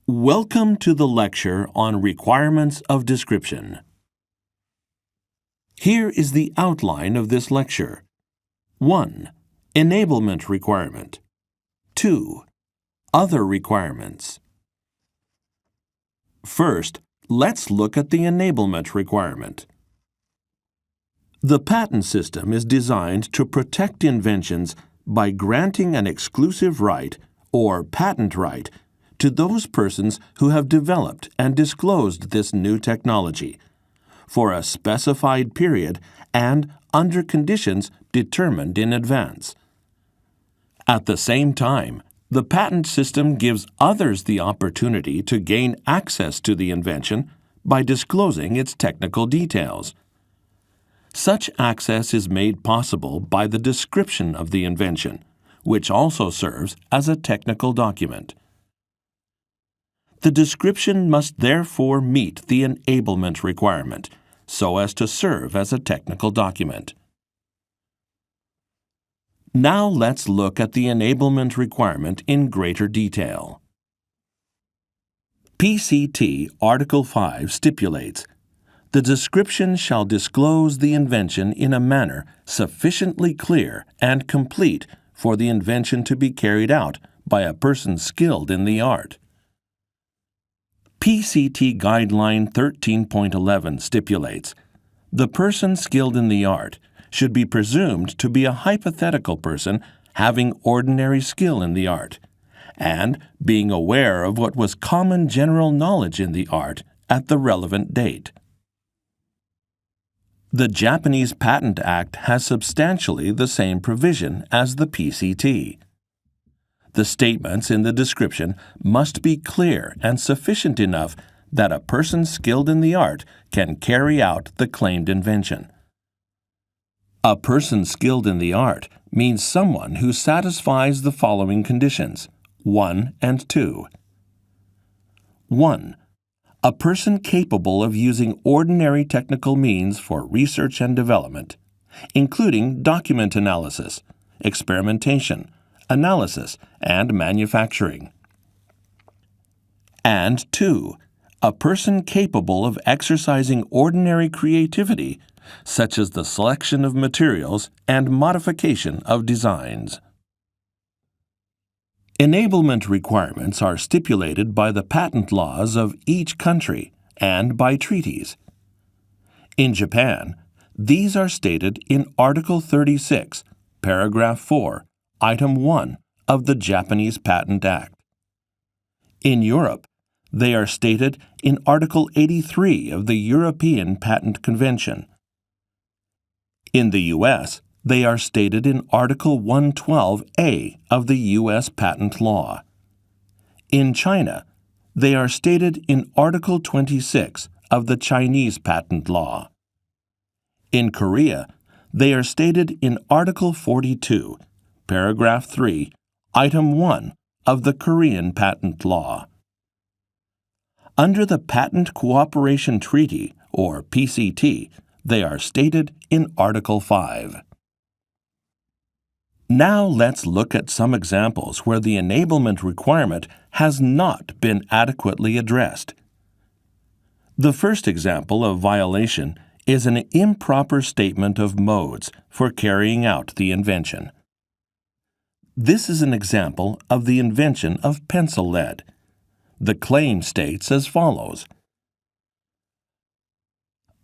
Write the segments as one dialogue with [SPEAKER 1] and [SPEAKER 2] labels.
[SPEAKER 1] Welcome to the lecture on Requirements of Description. Here is the outline of this lecture. 1. Enablement Requirement. 2. Other requirements. First, let's look at the enablement requirement. The patent system is designed to protect inventions by granting an exclusive right, or patent right, to those persons who have developed and disclosed this new technology for a specified period and under conditions determined in advance. At the same time, the patent system gives others the opportunity to gain access to the invention by disclosing its technical details. Such access is made possible by the description of the invention, which also serves as a technical document. The description must therefore meet the enablement requirement so as to serve as a technical document. Now let's look at the enablement requirement in greater detail. PCT Article 5 stipulates, "The description shall disclose the invention in a manner sufficiently clear and complete for the invention to be carried out by a person skilled in the art." PCT Guideline 13.11 stipulates, "The person skilled in the art should be presumed to be a hypothetical person having ordinary skill in the art, and being aware of what was common general knowledge in the art at the relevant date." The Japanese Patent Act has substantially the same provision as the PCT. The statements in the description must be clear and sufficient enough that a person skilled in the art can carry out the claimed invention. A person skilled in the art means someone who satisfies the following conditions, 1 and 2. 1. A person capable of using ordinary technical means for research and development, including document analysis, experimentation, analysis, and manufacturing. And 2. A person capable of exercising ordinary creativity, such as the selection of materials and modification of designs. Enablement requirements are stipulated by the patent laws of each country and by treaties. In Japan, these are stated in Article 36, Paragraph 4, Item 1 of the Japanese Patent Act. In Europe, they are stated in Article 83 of the European Patent Convention. In the U.S., they are stated in Article 112A of the U.S. Patent Law. In China, they are stated in Article 26 of the Chinese Patent Law. In Korea, they are stated in Article 42, Paragraph 3, Item 1 of the Korean Patent Law. Under the Patent Cooperation Treaty, or PCT, they are stated in Article 5. Now let's look at some examples where the enablement requirement has not been adequately addressed. The first example of violation is an improper statement of modes for carrying out the invention. This is an example of the invention of pencil lead. The claim states as follows.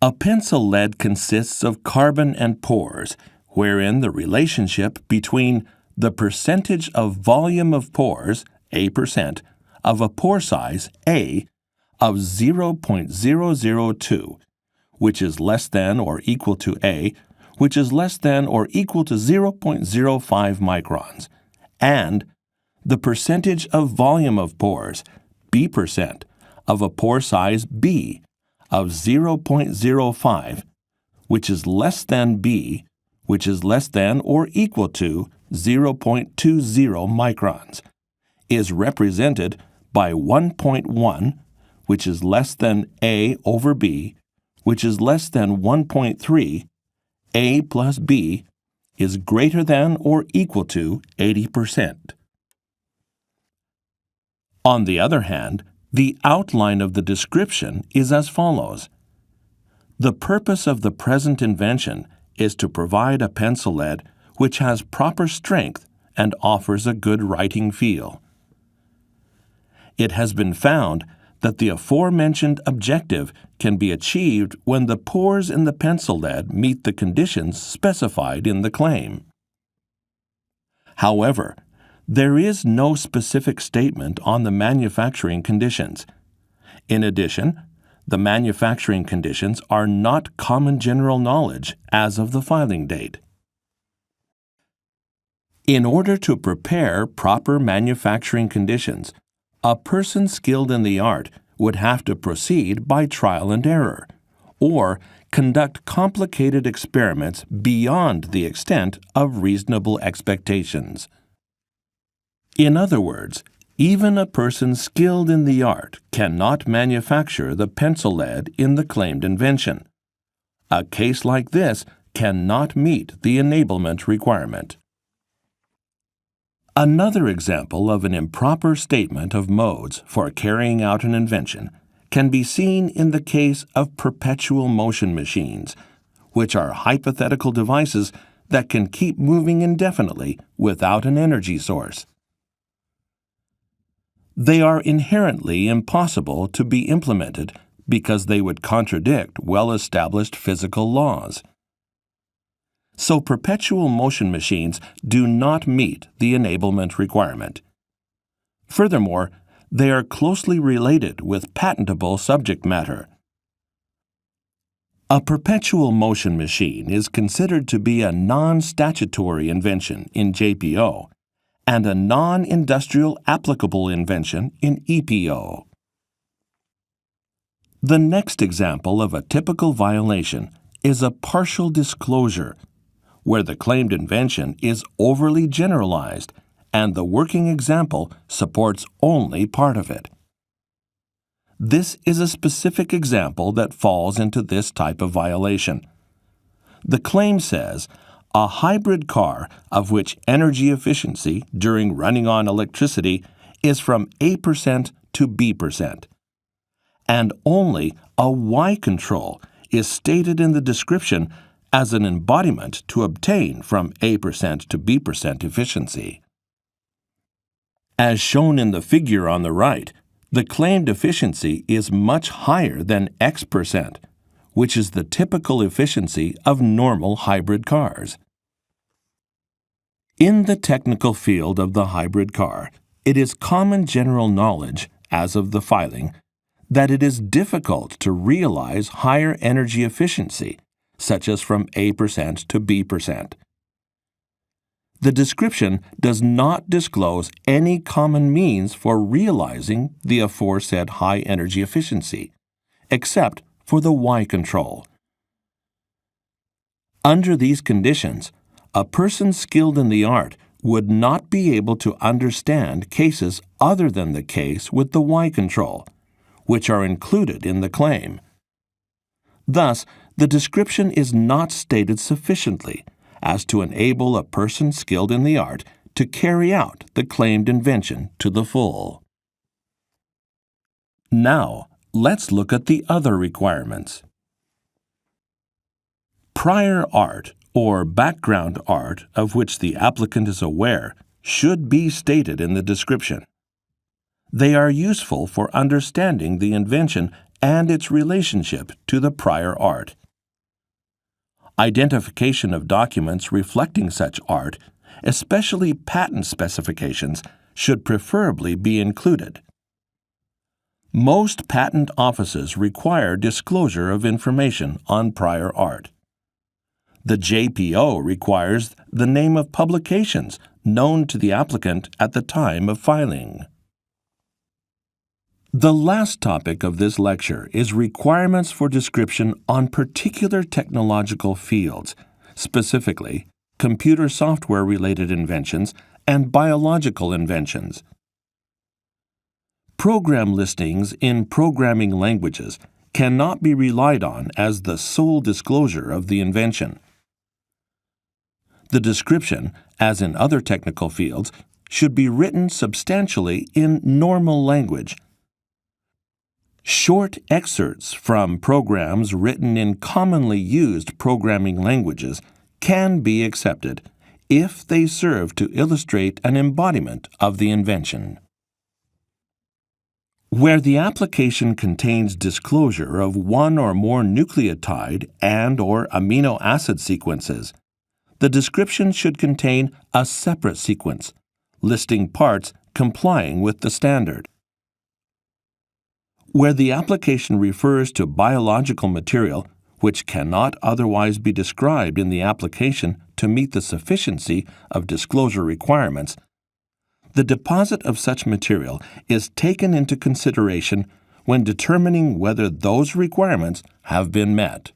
[SPEAKER 1] A pencil lead consists of carbon and pores, wherein the relationship between the percentage of volume of pores, A%, of a pore size, A, of 0.002, which is less than or equal to A, which is less than or equal to 0.05 microns, and the percentage of volume of pores, B%, of a pore size B, of 0.05, which is less than B, which is less than or equal to 0.20 microns, is represented by 1.1, which is less than A over B, which is less than 1.3, A plus B, is greater than or equal to 80%. On the other hand, The outline of the description is as follows. The purpose of the present invention is to provide a pencil lead which has proper strength and offers a good writing feel. It has been found that the aforementioned objective can be achieved when the pores in the pencil lead meet the conditions specified in the claim. However, there is no specific statement on the manufacturing conditions. In addition, the manufacturing conditions are not common general knowledge as of the filing date. In order to prepare proper manufacturing conditions, a person skilled in the art would have to proceed by trial and error, or conduct complicated experiments beyond the extent of reasonable expectations. In other words, even a person skilled in the art cannot manufacture the pencil lead in the claimed invention. A case like this cannot meet the enablement requirement. Another example of an improper statement of modes for carrying out an invention can be seen in the case of perpetual motion machines, which are hypothetical devices that can keep moving indefinitely without an energy source. They are inherently impossible to be implemented because they would contradict well-established physical laws. So perpetual motion machines do not meet the enablement requirement. Furthermore, they are closely related with patentable subject matter. A perpetual motion machine is considered to be a non-statutory invention in JPO and a non-industrial applicable invention in EPO. The next example of a typical violation is a partial disclosure, where the claimed invention is overly generalized and the working example supports only part of it. This is a specific example that falls into this type of violation. The claim says, a hybrid car of which energy efficiency during running on electricity is from A% to B%, and only a Y control is stated in the description as an embodiment to obtain from A% to B% efficiency. As shown in the figure on the right, the claimed efficiency is much higher than X%, which is the typical efficiency of normal hybrid cars. In the technical field of the hybrid car, it is common general knowledge, as of the filing, that it is difficult to realize higher energy efficiency, such as from A% to B%. The description does not disclose any common means for realizing the aforesaid high energy efficiency, except for the Y control. Under these conditions, a person skilled in the art would not be able to understand cases other than the case with the Y control, which are included in the claim. Thus, the description is not stated sufficiently as to enable a person skilled in the art to carry out the claimed invention to the full. Now, let's look at the other requirements. Prior art or background art of which the applicant is aware should be stated in the description. They are useful for understanding the invention and its relationship to the prior art. Identification of documents reflecting such art, especially patent specifications, should preferably be included. Most patent offices require disclosure of information on prior art. The JPO requires the name of publications known to the applicant at the time of filing. The last topic of this lecture is requirements for description on particular technological fields, specifically computer software-related inventions and biological inventions. Program listings in programming languages cannot be relied on as the sole disclosure of the invention. The description, as in other technical fields, should be written substantially in normal language. Short excerpts from programs written in commonly used programming languages can be accepted if they serve to illustrate an embodiment of the invention. Where the application contains disclosure of one or more nucleotide and/or amino acid sequences, the description should contain a separate sequence, listing parts complying with the standard. Where the application refers to biological material which cannot otherwise be described in the application to meet the sufficiency of disclosure requirements, the deposit of such material is taken into consideration when determining whether those requirements have been met.